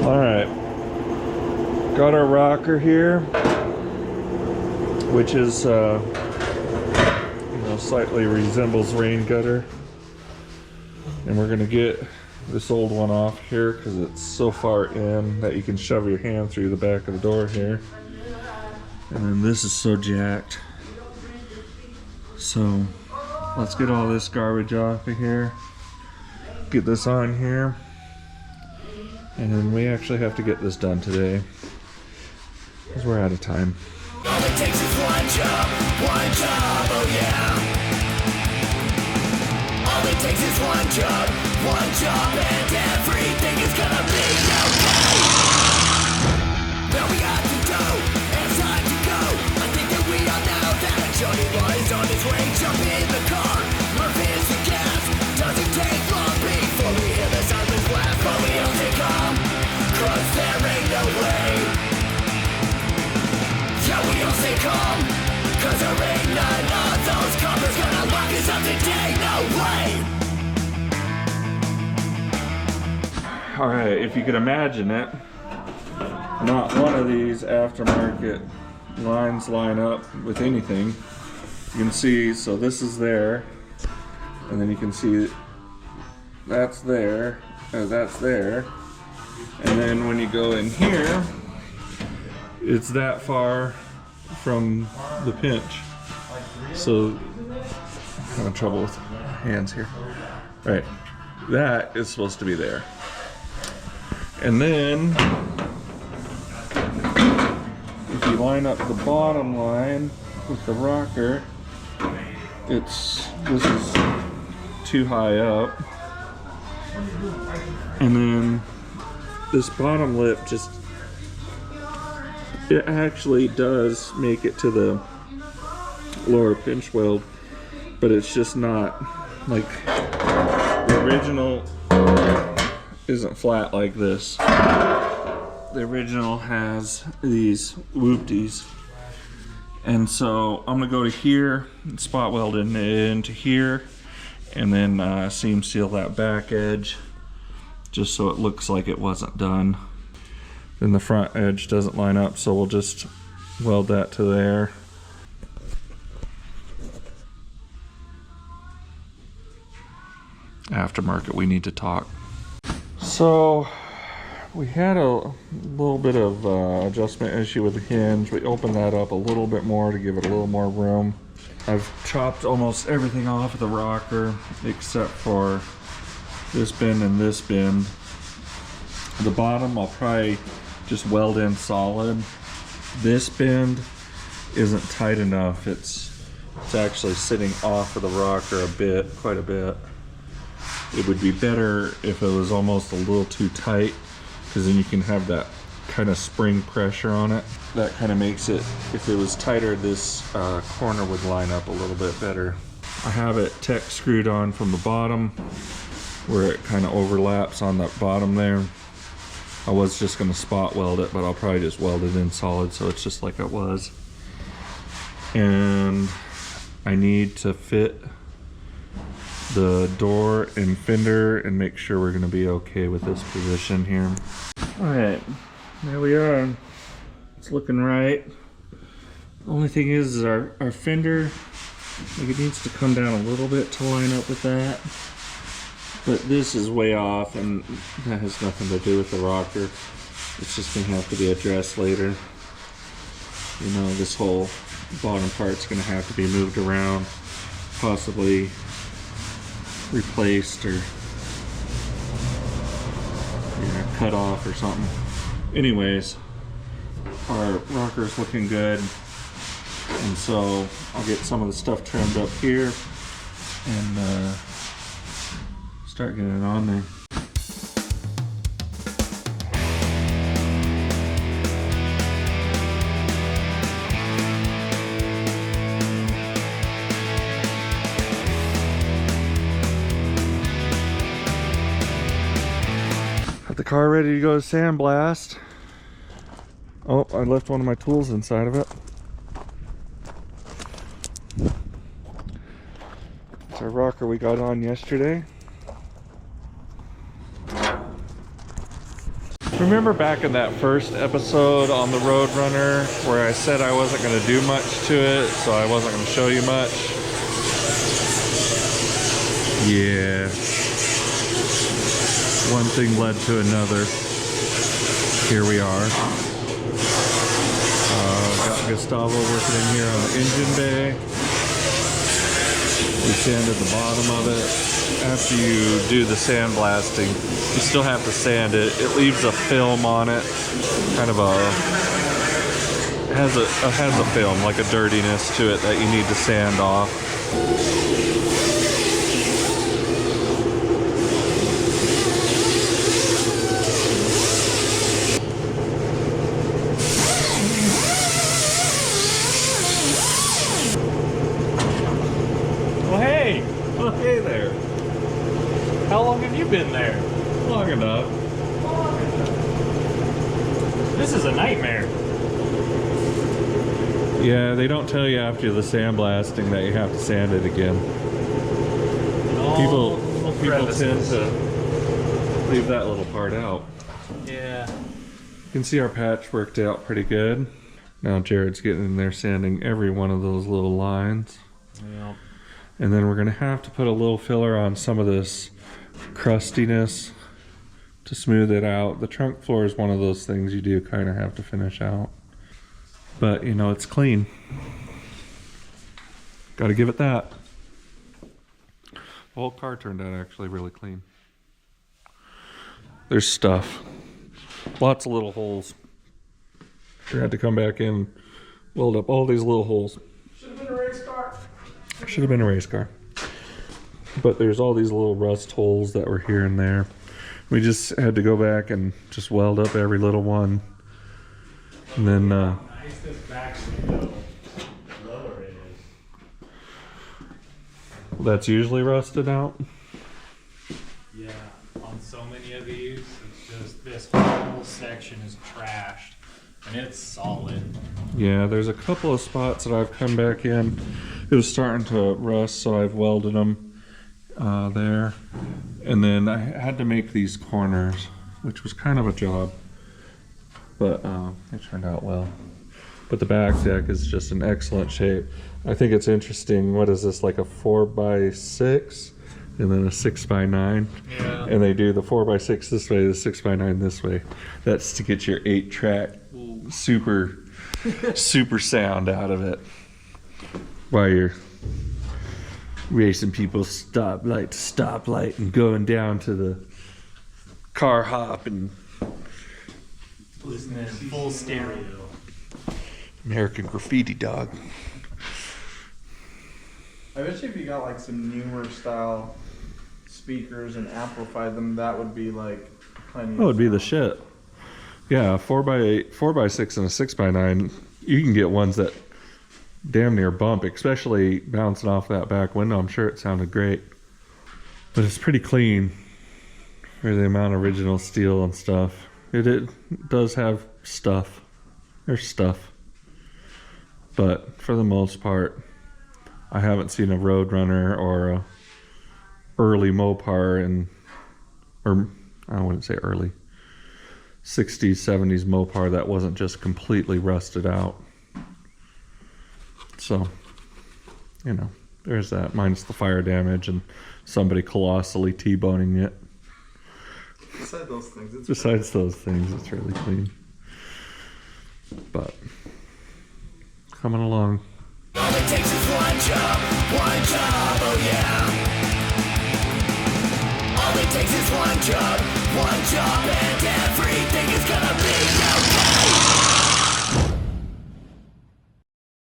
Alright, got our rocker here, which is, slightly resembles rain gutter. And we're gonna get this old one off here because it's so far in that you can shove your hand through the back of the door here. And then this is so jacked. So let's get all this garbage off of here. Get this on here. And then we actually have to get this done today because we're out of time. All it takes is one job, oh yeah. All it takes is one job, and everything is gonna be okay. Now we have to go, and it's time to go. I think that we all know that Johnny Boy is on his way. Jump in the car, Murphy is the gas. Doesn't take long before we hear the sirens blast. But we all take calm, 'cause there ain't no way. Yeah, we all stay calm, 'cause there ain't none of those coppers gonna lock us up today. No way. Alright, if you could imagine it, not one of these aftermarket lines line up with anything. You can see, so this is there, and then you can see that's there, that's there, and then when you go in here, it's that far from the pinch. So, I'm having trouble with hands here. Right, that is supposed to be there. And then, if you line up the bottom line with the rocker, this is too high up. And then this bottom lip it actually does make it to the lower pinch weld, but it's just not like the original isn't flat like this. The original has these whoopties, and so I'm gonna go to here, spot weld it into here, and then seam seal that back edge just so it looks like it wasn't done. Then the front edge doesn't line up, so we'll just weld that to there. Aftermarket, we need to talk. So we had a little bit of adjustment issue with the hinge. We opened that up a little bit more to give it a little more room. I've chopped almost everything off of the rocker except for this bend and this bend. The bottom I'll probably just weld in solid. This bend isn't tight enough. It's actually sitting off of the rocker a bit, quite a bit. It would be better if it was almost a little too tight, because then you can have that kind of spring pressure on it. That kind of makes it, if it was tighter, this corner would line up a little bit better. I have it tech screwed on from the bottom where it kind of overlaps on that bottom there. I was just going to spot weld it, but I'll probably just weld it in solid so it's just like it was. And I need to fit the door and fender and make sure we're going to be okay with this position here. Alright, there we are. It's looking right. The only thing is our fender, like, it needs to come down a little bit to line up with that. But this is way off, and that has nothing to do with the rocker. It's just going to have to be addressed later. You know, this whole bottom part's going to have to be moved around, possibly replaced or cut off or something. Anyways, our rocker's looking good, and so I'll get some of the stuff trimmed up here and start getting it on there. Got the car ready to go to sandblast. Oh, I left one of my tools inside of it. It's our rocker we got on yesterday. Remember back in that first episode on the Roadrunner where I said I wasn't going to do much to it, so I wasn't going to show you much? Yeah. One thing led to another. Here we are. Got Gustavo working in here on the engine bay. We sanded the bottom of it. After you do the sandblasting, you still have to sand it. It leaves a film on it, kind of has a film, like a dirtiness to it that you need to sand off. Oh, hey there. How long have you been there? Long enough. This is a nightmare. Yeah, they don't tell you after the sandblasting that you have to sand it again. People tend to leave that little part out. Yeah. You can see our patch worked out pretty good. Now Jared's getting in there sanding every one of those little lines. Yeah. And then we're gonna have to put a little filler on some of this crustiness to smooth it out. The trunk floor is one of those things you do kind of have to finish out. But you know, it's clean. Gotta give it that. The whole car turned out actually really clean. There's stuff. Lots of little holes. We had to come back in, weld up all these little holes. Should have been a race car. Should have been a race car. But there's all these little rust holes that were here and there. We just had to go back and just weld up every little one. And then Nice this back window. Lower it is. that's usually rusted out. Yeah. On so many of these, it's just this whole section is trashed. And it's solid. Yeah, there's a couple of spots that I've come back in. It was starting to rust, so I've welded them there. And then I had to make these corners, which was kind of a job. But it turned out well. But the back deck is just in excellent shape. I think it's interesting. What is this, like a 4x6 and then a 6x9? Yeah. And they do the 4x6 this way, the 6x9 this way. That's to get your 8-track super sound out of it while you're racing people's stoplight to stoplight and going down to the car hop and Listening full stereo. American Graffiti, dog. I bet you if you got like some newer style speakers and amplified them, that would be like plenty. That would be the shit. Yeah, 4x8, 4x6 and a 6x9, you can get ones that damn near bump, especially bouncing off that back window. I'm sure it sounded great. But it's pretty clean for the amount of original steel and stuff. It does have stuff. There's stuff. But for the most part, I haven't seen a Roadrunner or a early Mopar or I wouldn't say early, 60s, 70s Mopar that wasn't just completely rusted out. So, you know, there's that, minus the fire damage and somebody colossally T-boning it. Besides those things, It's really clean. But coming along. All it takes is one job, oh yeah. All it takes is one job, and everything